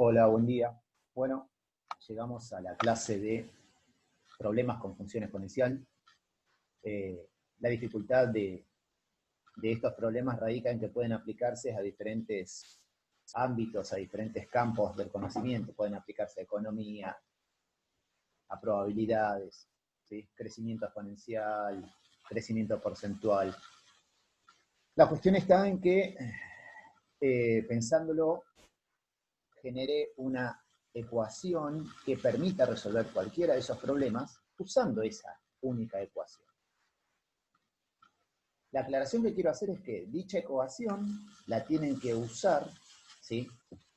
Hola, buen día. Bueno, llegamos a la clase de problemas con función exponencial. La dificultad de estos problemas radica en que pueden aplicarse a diferentes ámbitos, a diferentes campos del conocimiento. Pueden aplicarse a economía, a probabilidades, ¿sí? Crecimiento exponencial, crecimiento porcentual. La cuestión está en que, pensándolo, genere una ecuación que permita resolver cualquiera de esos problemas usando esa única ecuación. La aclaración que quiero hacer es que dicha ecuación la tienen que usar, ¿sí?,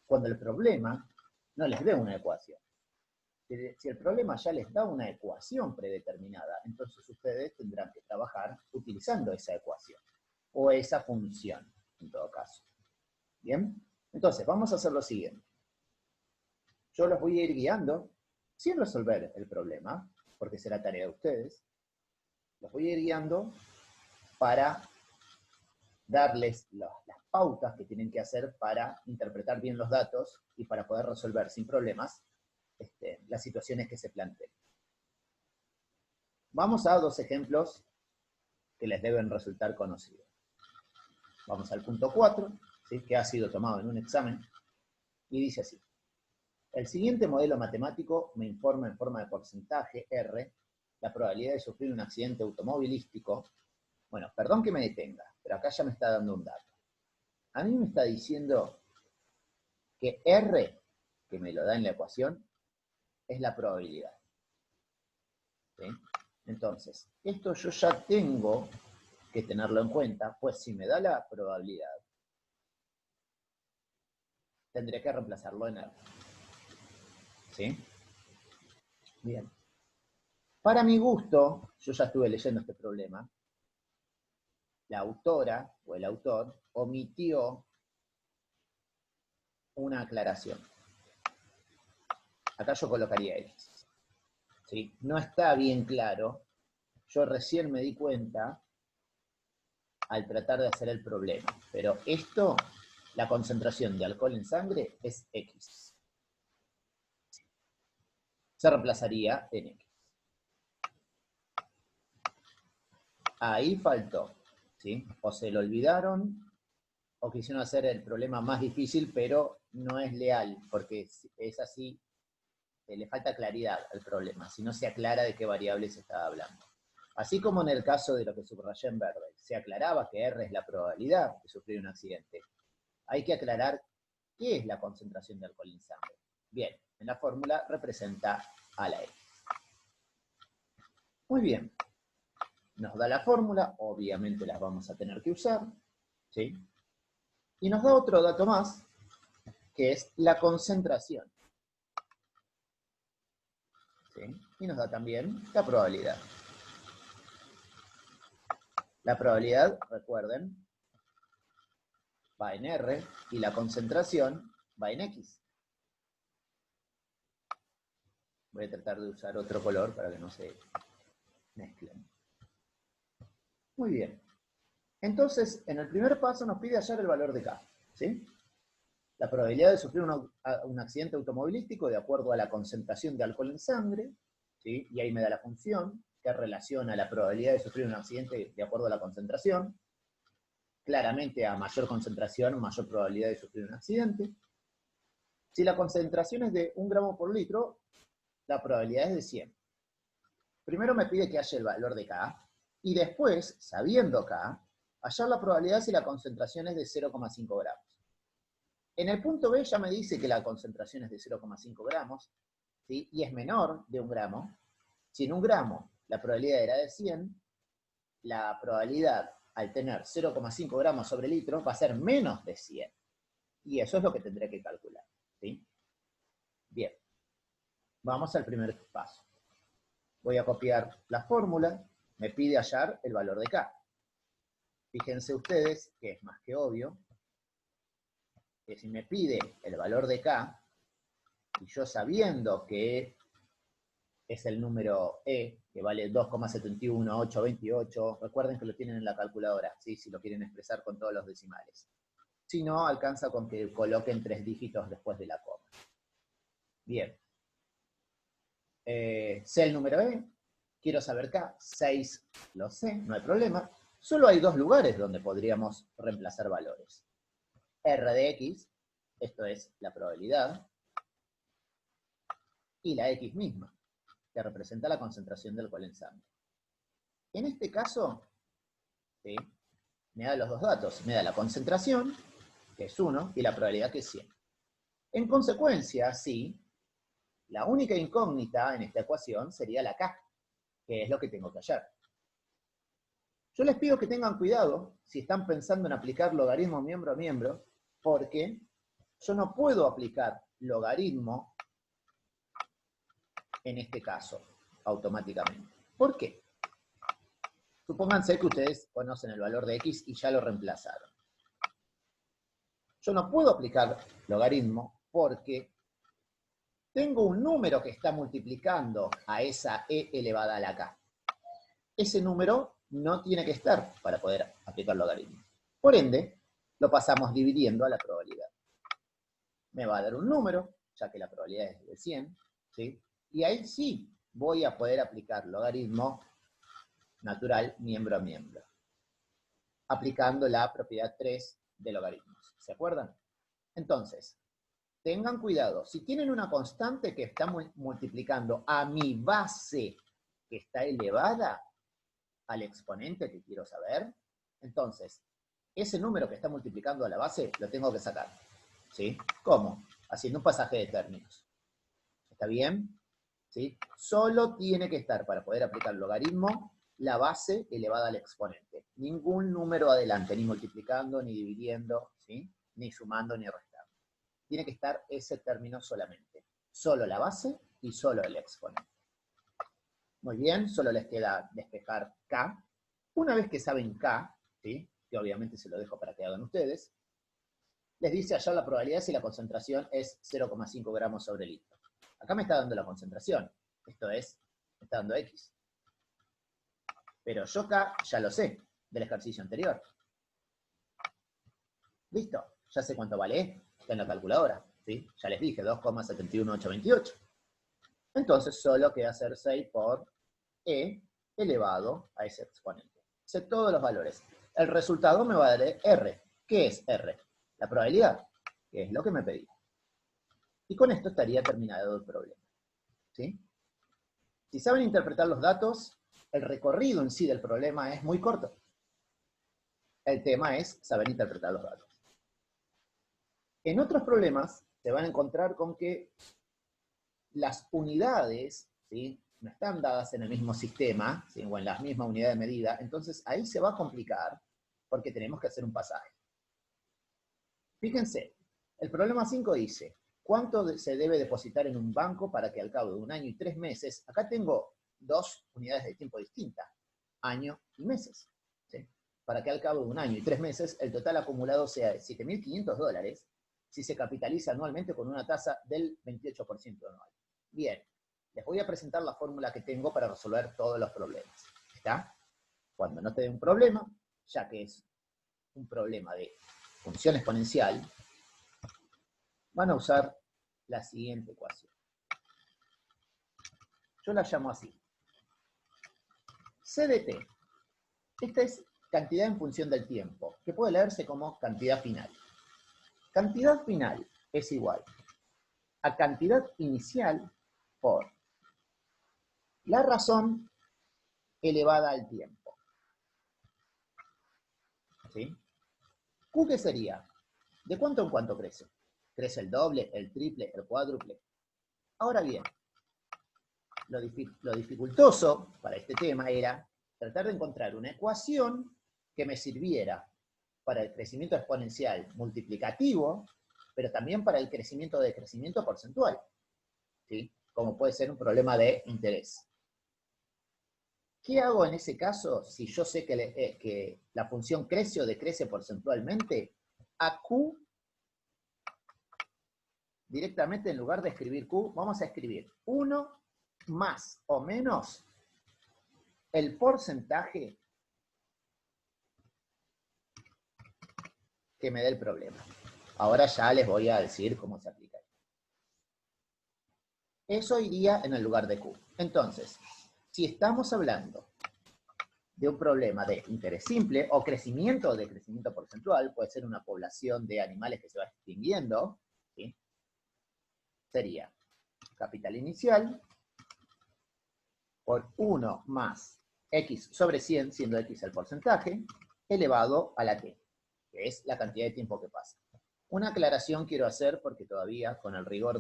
cuando el problema no les dé una ecuación. Si el problema ya les da una ecuación predeterminada, entonces ustedes tendrán que trabajar utilizando esa ecuación, o esa función, en todo caso. ¿Bien? Entonces, vamos a hacer lo siguiente. Yo los voy a ir guiando, sin resolver el problema, porque será tarea de ustedes. Los voy a ir guiando para darles las pautas que tienen que hacer para interpretar bien los datos y para poder resolver sin problemas las situaciones que se planteen. Vamos a dos ejemplos que les deben resultar conocidos. Vamos al punto 4, ¿sí?, que ha sido tomado en un examen, y dice así. El siguiente modelo matemático me informa en forma de porcentaje, R, la probabilidad de sufrir un accidente automovilístico. Bueno, perdón que me detenga, pero acá ya me está dando un dato. A mí me está diciendo que R, que me lo da en la ecuación, es la probabilidad. ¿Sí? Entonces, esto yo ya tengo que tenerlo en cuenta, pues si me da la probabilidad, tendré que reemplazarlo en R. ¿Sí? Bien. Para mi gusto, yo ya estuve leyendo este problema, la autora o el autor omitió una aclaración. Acá yo colocaría X. ¿Sí? No está bien claro. Yo recién me di cuenta al tratar de hacer el problema. Pero esto, la concentración de alcohol en sangre es X. Se reemplazaría en X. Ahí faltó. ¿Sí? O se lo olvidaron, o quisieron hacer el problema más difícil, pero no es leal, porque es así, le falta claridad al problema, si no se aclara de qué variable se está hablando. Así como en el caso de lo que subrayé en verde, se aclaraba que R es la probabilidad de sufrir un accidente, hay que aclarar qué es la concentración de alcohol en sangre. Bien, en la fórmula representa a la X. Muy bien. Nos da la fórmula, obviamente las vamos a tener que usar, ¿sí? Y nos da otro dato más, que es la concentración. ¿Sí? Y nos da también la probabilidad. La probabilidad, recuerden, va en R y la concentración va en X. Voy a tratar de usar otro color para que no se mezclen. Muy bien. Entonces, en el primer paso nos pide hallar el valor de K. ¿Sí? La probabilidad de sufrir un accidente automovilístico de acuerdo a la concentración de alcohol en sangre, ¿sí? Y ahí me da la función que relaciona la probabilidad de sufrir un accidente de acuerdo a la concentración. Claramente, a mayor concentración, mayor probabilidad de sufrir un accidente. Si la concentración es de 1 gramo por litro, la probabilidad es de 100. Primero me pide que haya el valor de K, y después, sabiendo K, hallar la probabilidad si la concentración es de 0,5 gramos. En el punto B ya me dice que la concentración es de 0,5 gramos, ¿sí? Y es menor de 1 gramo. Si en 1 gramo la probabilidad era de 100, la probabilidad al tener 0,5 gramos sobre litro va a ser menos de 100. Y eso es lo que tendré que calcular. ¿Sí? Bien. Vamos al primer paso. Voy a copiar la fórmula. Me pide hallar el valor de K. Fíjense ustedes que es más que obvio que si me pide el valor de K, y yo sabiendo que es el número E, que vale 2,71828, recuerden que lo tienen en la calculadora, ¿sí? Si lo quieren expresar con todos los decimales. Si no, alcanza con que coloquen 3 dígitos después de la coma. Bien. Sé el número E, quiero saber K, 6 lo sé, no hay problema. Solo hay dos lugares donde podríamos reemplazar valores. R de X, esto es la probabilidad, y la X misma, que representa la concentración del coensamble. En este caso, ¿sí?, me da los dos datos, me da la concentración, que es 1, y la probabilidad, que es 100. En consecuencia, sí, la única incógnita en esta ecuación sería la K, que es lo que tengo que hallar. Yo les pido que tengan cuidado si están pensando en aplicar logaritmo miembro a miembro, porque yo no puedo aplicar logaritmo en este caso automáticamente. ¿Por qué? Supónganse que ustedes conocen el valor de X y ya lo reemplazaron. Yo no puedo aplicar logaritmo porque tengo un número que está multiplicando a esa E elevada a la K. Ese número no tiene que estar para poder aplicar logaritmo. Por ende, lo pasamos dividiendo a la probabilidad. Me va a dar un número, ya que la probabilidad es de 100, ¿sí? Y ahí sí voy a poder aplicar logaritmo natural miembro a miembro, aplicando la propiedad 3 de logaritmos. ¿Se acuerdan? Entonces, tengan cuidado. Si tienen una constante que está multiplicando a mi base, que está elevada al exponente que quiero saber, entonces, ese número que está multiplicando a la base lo tengo que sacar. ¿Sí? ¿Cómo? Haciendo un pasaje de términos. ¿Está bien? ¿Sí? Solo tiene que estar, para poder aplicar logaritmo, la base elevada al exponente. Ningún número adelante, ni multiplicando, ni dividiendo, ¿sí?, ni sumando, ni restando. Tiene que estar ese término solamente. Solo la base y solo el exponente. Muy bien, solo les queda despejar K. Una vez que saben K, ¿sí?, que obviamente se lo dejo para que hagan ustedes, les dice hallar la probabilidad si la concentración es 0,5 gramos sobre litro. Acá me está dando la concentración. Esto es, me está dando X. Pero yo K ya lo sé del ejercicio anterior. ¿Listo? Ya sé cuánto vale E. Está en la calculadora. ¿Sí? Ya les dije, 2,71828. Entonces solo queda hacer 6 por E elevado a ese exponente. Sé todos los valores. El resultado me va a dar R. ¿Qué es R? La probabilidad, que es lo que me pedía. Y con esto estaría terminado el problema. ¿Sí? Si saben interpretar los datos, el recorrido en sí del problema es muy corto. El tema es saber interpretar los datos. En otros problemas se van a encontrar con que las unidades, ¿sí?, no están dadas en el mismo sistema, ¿sí?, o en la misma unidad de medida, entonces ahí se va a complicar porque tenemos que hacer un pasaje. Fíjense, el problema 5 dice, ¿cuánto se debe depositar en un banco para que al cabo de 1 año y 3 meses, acá tengo dos unidades de tiempo distintas, año y meses, ¿sí?, para que al cabo de 1 año y 3 meses el total acumulado sea de $7.500 si se capitaliza anualmente con una tasa del 28% anual? Bien, les voy a presentar la fórmula que tengo para resolver todos los problemas. ¿Está? Cuando no te dé un problema, ya que es un problema de función exponencial, van a usar la siguiente ecuación. Yo la llamo así. C de t. Esta es cantidad en función del tiempo, que puede leerse como cantidad final. Cantidad final es igual a cantidad inicial por la razón elevada al tiempo. ¿Sí? Q, ¿qué sería? ¿De cuánto en cuánto crece? ¿Crece el doble, el triple, el cuádruple? Ahora bien, lo dificultoso para este tema era tratar de encontrar una ecuación que me sirviera para el crecimiento exponencial multiplicativo, pero también para el crecimiento de crecimiento porcentual, ¿sí?, como puede ser un problema de interés. ¿Qué hago en ese caso si yo sé que la función crece o decrece porcentualmente? A Q, directamente en lugar de escribir Q, vamos a escribir 1 más o menos el porcentaje que me dé el problema. Ahora ya les voy a decir cómo se aplica. Eso iría en el lugar de Q. Entonces, si estamos hablando de un problema de interés simple o crecimiento o decrecimiento porcentual, puede ser una población de animales que se va extinguiendo, ¿sí? Sería capital inicial por 1 más x sobre 100, siendo x el porcentaje, elevado a la t, que es la cantidad de tiempo que pasa. Una aclaración quiero hacer, porque todavía, con el rigor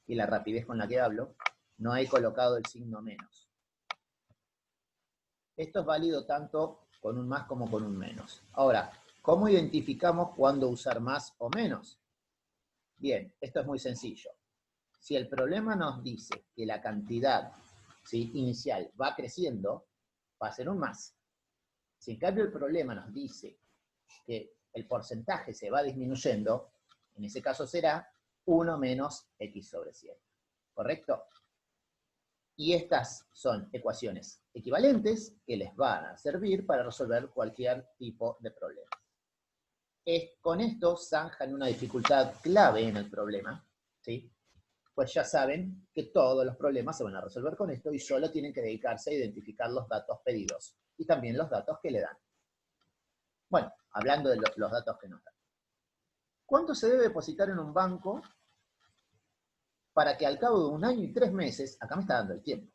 y la rapidez con la que hablo, no he colocado el signo menos. Esto es válido tanto con un más como con un menos. Ahora, ¿cómo identificamos cuándo usar más o menos? Bien, esto es muy sencillo. Si el problema nos dice que la cantidad, ¿sí?, inicial va creciendo, va a ser un más. Si en cambio el problema nos dice que el porcentaje se va disminuyendo, en ese caso será 1 menos x sobre 100. ¿Correcto? Y estas son ecuaciones equivalentes que les van a servir para resolver cualquier tipo de problema. Con esto zanjan una dificultad clave en el problema, ¿sí? Pues ya saben que todos los problemas se van a resolver con esto y solo tienen que dedicarse a identificar los datos pedidos y también los datos que le dan. Bueno, hablando de los datos que nos dan. ¿Cuánto se debe depositar en un banco para que al cabo de 1 año y 3 meses, acá me está dando el tiempo,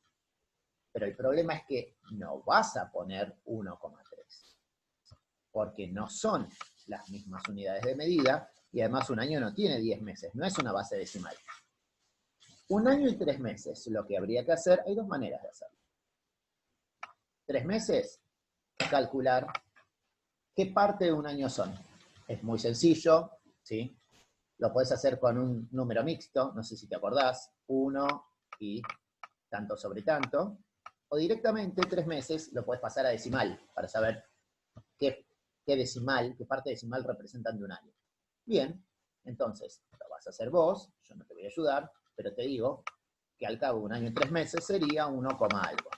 pero el problema es que no vas a poner 1,3, porque no son las mismas unidades de medida, y además 1 año no tiene 10 meses, no es una base decimal. 1 año y 3 meses, lo que habría que hacer, hay 2 maneras de hacerlo. 3 meses, calcular qué parte de 1 año son. Es muy sencillo, ¿sí? Lo puedes hacer con un número mixto, no sé si te acordás, 1 y tanto sobre tanto, o directamente 3 meses lo puedes pasar a decimal, para saber qué decimal, qué parte decimal representan de 1 año. Bien, entonces, lo vas a hacer vos, yo no te voy a ayudar, pero te digo que al cabo de 1 año y 3 meses sería 1, algo.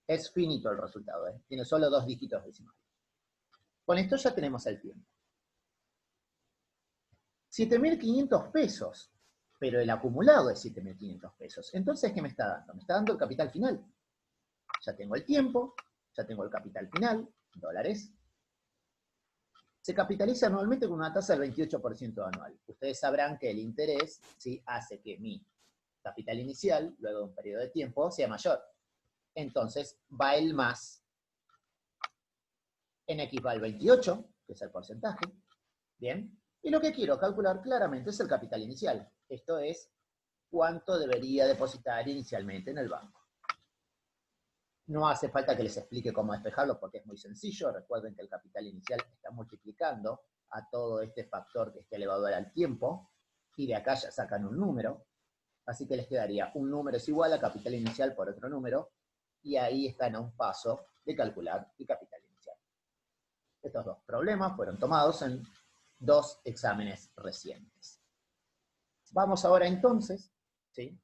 Es finito el resultado, ¿eh? Tiene solo 2 dígitos decimales. Con esto ya tenemos el tiempo. 7.500 pesos, pero el acumulado es 7.500 pesos. Entonces, ¿qué me está dando? Me está dando el capital final. Ya tengo el tiempo, ya tengo el capital final, dólares. Se capitaliza anualmente con una tasa del 28% anual. Ustedes sabrán que el interés, ¿sí?, hace que mi capital inicial, luego de un periodo de tiempo, sea mayor. Entonces, va el más. En X va el 28, que es el porcentaje. Bien. Y lo que quiero calcular claramente es el capital inicial. Esto es cuánto debería depositar inicialmente en el banco. No hace falta que les explique cómo despejarlo porque es muy sencillo. Recuerden que el capital inicial está multiplicando a todo este factor que está elevado al tiempo, y de acá ya sacan un número. Así que les quedaría un número es igual a capital inicial por otro número, y ahí están a un paso de calcular el capital inicial. Estos 2 problemas fueron tomados en 2 exámenes recientes. Vamos ahora entonces, ¿sí?,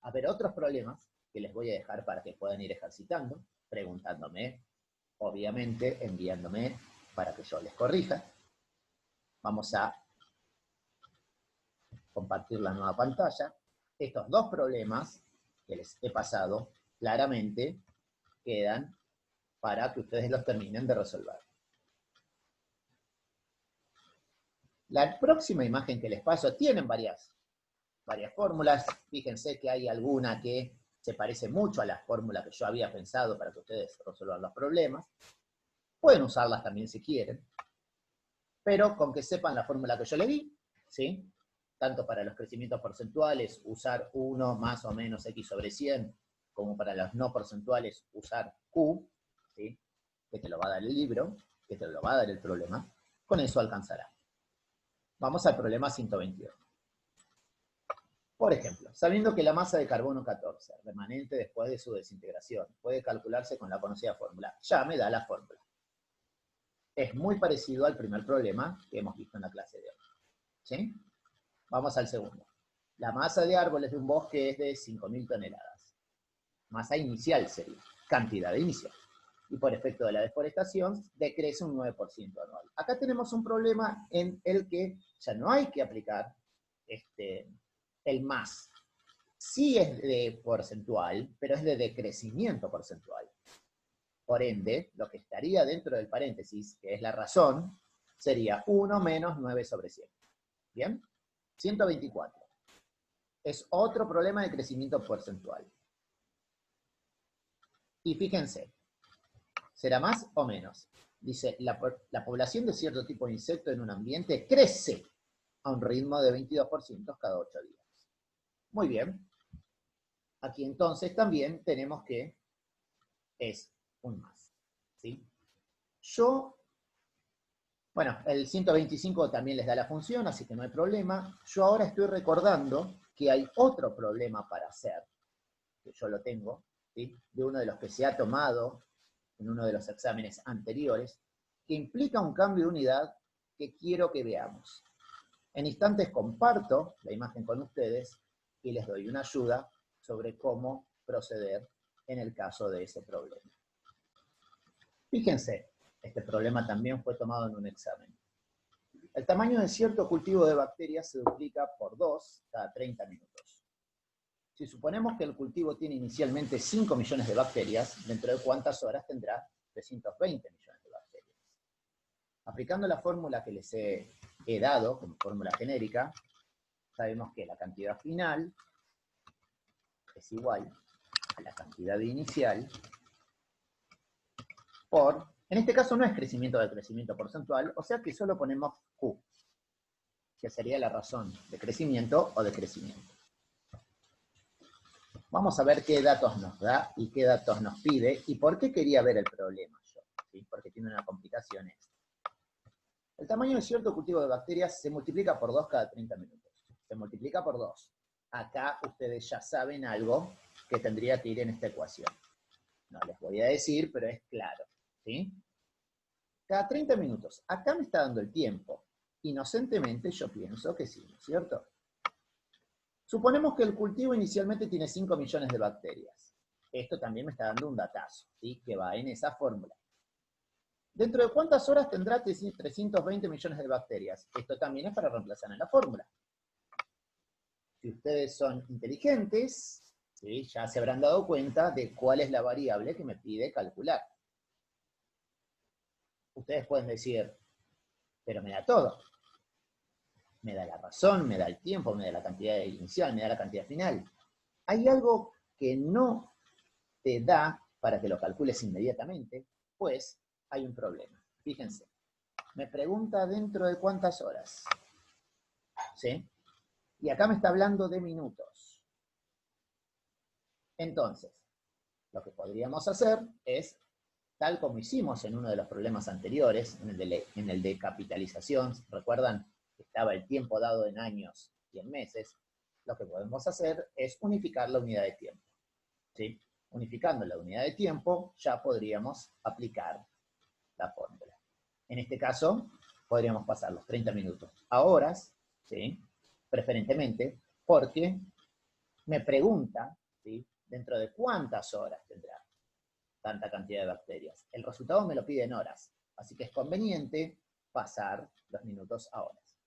a ver otros problemas que les voy a dejar para que puedan ir ejercitando, preguntándome, obviamente enviándome para que yo les corrija. Vamos a compartir la nueva pantalla. Estos 2 problemas que les he pasado claramente quedan para que ustedes los terminen de resolver. La próxima imagen que les paso tienen varias fórmulas. Fíjense que hay alguna que se parece mucho a la fórmula que yo había pensado para que ustedes resuelvan los problemas. Pueden usarlas también si quieren, pero con que sepan la fórmula que yo le di, ¿sí?, tanto para los crecimientos porcentuales, usar 1 más o menos x sobre 100, como para los no porcentuales, usar q, ¿sí?, que te lo va a dar el libro, que te lo va a dar el problema, con eso alcanzará. Vamos al problema 122. Por ejemplo, sabiendo que la masa de carbono 14, remanente después de su desintegración, puede calcularse con la conocida fórmula, ya me da la fórmula. Es muy parecido al primer problema que hemos visto en la clase de hoy. ¿Sí? Vamos al segundo. La masa de árboles de un bosque es de 5.000 toneladas. Masa inicial sería, cantidad inicial. Y por efecto de la deforestación, decrece un 9% anual. Acá tenemos un problema en el que ya no hay que aplicar el más, sí es de porcentual, pero es de decrecimiento porcentual. Por ende, lo que estaría dentro del paréntesis, que es la razón, sería 1 menos 9 sobre 100. ¿Bien? 124. Es otro problema de crecimiento porcentual. Y fíjense, ¿será más o menos? Dice, la población de cierto tipo de insecto en un ambiente crece a un ritmo de 22% cada 8 días. Muy bien. Aquí entonces también tenemos que es un más. ¿Sí? Bueno, el 125 también les da la función, así que no hay problema. Yo ahora estoy recordando que hay otro problema para hacer, que yo lo tengo, ¿sí? De uno de los que se ha tomado en uno de los exámenes anteriores, que implica un cambio de unidad que quiero que veamos. En instantes comparto la imagen con ustedes y les doy una ayuda sobre cómo proceder en el caso de ese problema. Fíjense, este problema también fue tomado en un examen. El tamaño de cierto cultivo de bacterias se duplica por 2 cada 30 minutos. Si suponemos que el cultivo tiene inicialmente 5 millones de bacterias, ¿dentro de cuántas horas tendrá 320 millones de bacterias? Aplicando la fórmula que les he dado, como fórmula genérica, sabemos que la cantidad final es igual a la cantidad inicial por, en este caso no es crecimiento de crecimiento porcentual, o sea que solo ponemos Q, que sería la razón de crecimiento o decrecimiento. Vamos a ver qué datos nos da y qué datos nos pide y por qué quería ver el problema yo, ¿sí? Porque tiene una complicación extra. El tamaño de cierto cultivo de bacterias se multiplica por 2 cada 30 minutos. Se multiplica por 2. Acá ustedes ya saben algo que tendría que ir en esta ecuación. No les voy a decir, pero es claro, ¿sí? Cada 30 minutos. Acá me está dando el tiempo. Inocentemente yo pienso que sí, ¿no es cierto? Suponemos que el cultivo inicialmente tiene 5 millones de bacterias. Esto también me está dando un datazo, ¿sí? Que va en esa fórmula. ¿Dentro de cuántas horas tendrá 320 millones de bacterias? Esto también es para reemplazar en la fórmula. Si ustedes son inteligentes, ¿sí? Ya se habrán dado cuenta de cuál es la variable que me pide calcular. Ustedes pueden decir, pero me da todo. Me da la razón, me da el tiempo, me da la cantidad inicial, me da la cantidad final. Hay algo que no te da para que lo calcules inmediatamente, pues hay un problema. Fíjense, me pregunta dentro de cuántas horas. ¿Sí? Y acá me está hablando de minutos. Entonces, lo que podríamos hacer es, tal como hicimos en uno de los problemas anteriores, en el de capitalización, ¿recuerdan? Estaba el tiempo dado en años y en meses. Lo que podemos hacer es unificar la unidad de tiempo. ¿Sí? Unificando la unidad de tiempo, ya podríamos aplicar la fórmula. En este caso, podríamos pasar los 30 minutos a horas, ¿sí? Preferentemente, porque me pregunta, ¿sí? Dentro de cuántas horas tendrá tanta cantidad de bacterias. El resultado me lo pide en horas, así que es conveniente pasar los minutos a horas.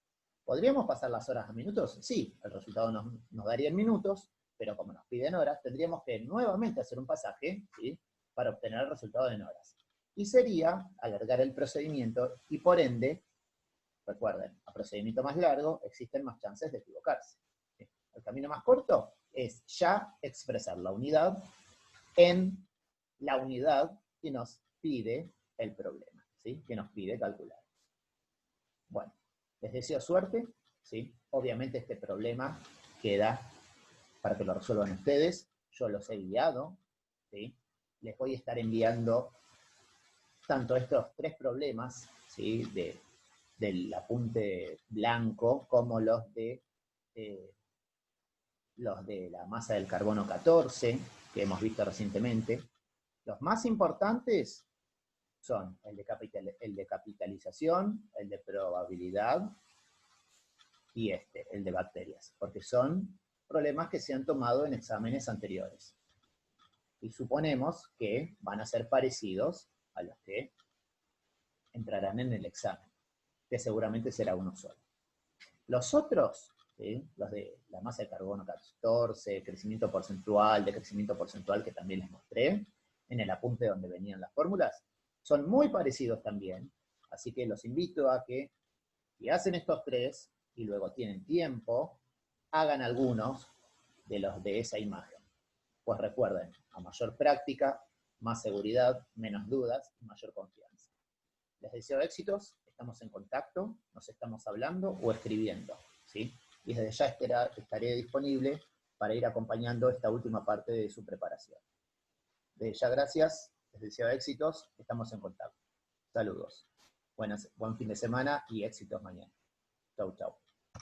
¿Podríamos pasar las horas a minutos? Sí, el resultado nos daría en minutos, pero como nos piden horas, tendríamos que nuevamente hacer un pasaje, ¿sí? Para obtener el resultado en horas. Y sería alargar el procedimiento y por ende, recuerden, a procedimiento más largo existen más chances de equivocarse. ¿Sí? El camino más corto es ya expresar la unidad en la unidad que nos pide el problema, ¿sí? Que nos pide calcular. Bueno, les deseo suerte, ¿sí? Obviamente este problema queda para que lo resuelvan ustedes. Yo los he guiado, ¿sí? Les voy a estar enviando tanto estos 3 problemas, ¿sí? Del apunte blanco como los de la masa del carbono 14, que hemos visto recientemente. Los más importantes son el de capitalización, el de probabilidad y el de bacterias, porque son problemas que se han tomado en exámenes anteriores. Y suponemos que van a ser parecidos a los que entrarán en el examen, que seguramente será uno solo. Los otros ¿sí? Los de la masa de carbono 14, crecimiento porcentual, decrecimiento porcentual, que también les mostré, en el apunte donde venían las fórmulas, son muy parecidos también, así que los invito a que, si hacen estos tres, y luego tienen tiempo, hagan algunos de los de esa imagen. Pues recuerden, a mayor práctica, más seguridad, menos dudas y mayor confianza. Les deseo éxitos, estamos en contacto, nos estamos hablando o escribiendo, ¿sí? Y desde ya estaré disponible para ir acompañando esta última parte de su preparación. Desde ya gracias, les deseo éxitos, estamos en contacto. Saludos. Buen fin de semana y éxitos mañana. Chau, chau.